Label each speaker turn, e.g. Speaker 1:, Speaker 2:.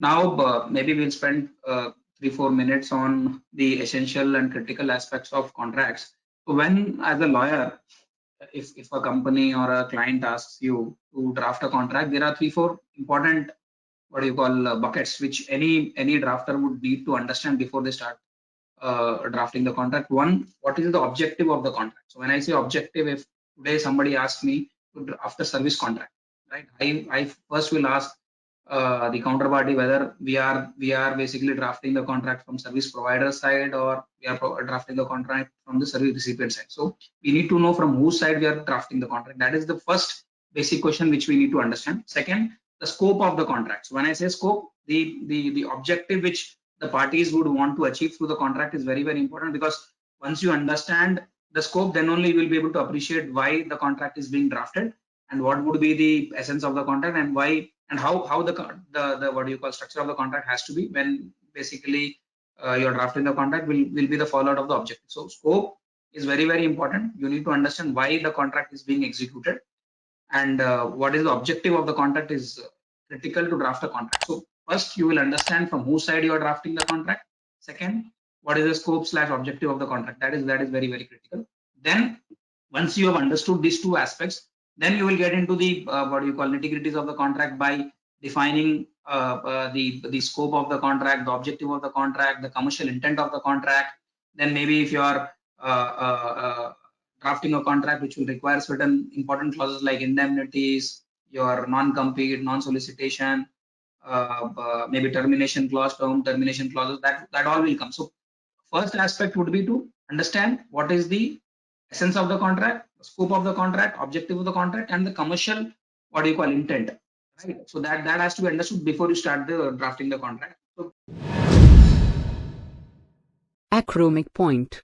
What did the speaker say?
Speaker 1: Now, maybe we'll spend 3-4 minutes on the essential and critical aspects of contracts. So when, as a lawyer, if a company or a client asks you to draft a contract, there are 3-4 important, what do you call, buckets, which any drafter would need to understand before they start drafting the contract. One, what is the objective of the contract? So when I say objective, if today somebody asks me to draft a service contract, right, I first will ask the counterparty whether we are basically drafting the contract from service provider side, or we are drafting the contract from the service recipient side. So we need to know from whose side we are drafting the contract. That is the first basic question which we need to understand. Second, the scope of the contract. So when I say scope, the objective which the parties would want to achieve through the contract is very, very important, because once you understand the scope, then only you will be able to appreciate why the contract is being drafted, and what would be the essence of the contract, and why and how the what do you call structure of the contract has to be when basically you're drafting the contract will be the fallout of the objective. So scope is very, very important. You need to understand why the contract is being executed, and what is the objective of the contract is critical to draft a contract. So first you will understand from whose side you are drafting the contract. Second, what is the scope / objective of the contract? That is very, very critical. Then once you have understood these two aspects, then you will get into the what do you call nitty-gritties of the contract by defining the scope of the contract, the objective of the contract, the commercial intent of the contract. Then maybe if you are drafting a contract which will require certain important clauses like indemnities, your non-compete, non-solicitation, maybe termination clause, termination clauses, that all will come. So first aspect would be to understand what is the essence of the contract, the scope of the contract, objective of the contract, and the commercial, what do you call, intent. Right. So that has to be understood before you start the drafting the contract. So
Speaker 2: Achromic Point.